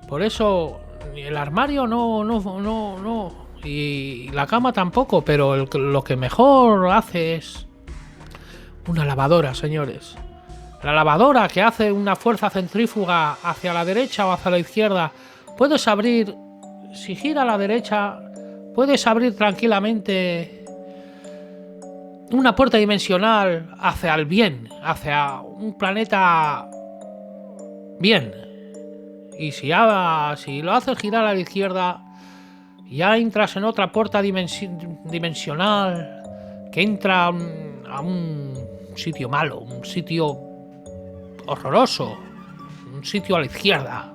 Por eso el armario no. Y la cama tampoco, pero lo que mejor hace es una lavadora, señores. La lavadora que hace una fuerza centrífuga hacia la derecha o hacia la izquierda. Puedes abrir, si gira a la derecha, puedes abrir tranquilamente una puerta dimensional hacia el bien, hacia un planeta bien. Y si lo haces girar a la izquierda, ya entras en otra puerta dimensional que entra a un sitio malo, un sitio horroroso, un sitio a la izquierda.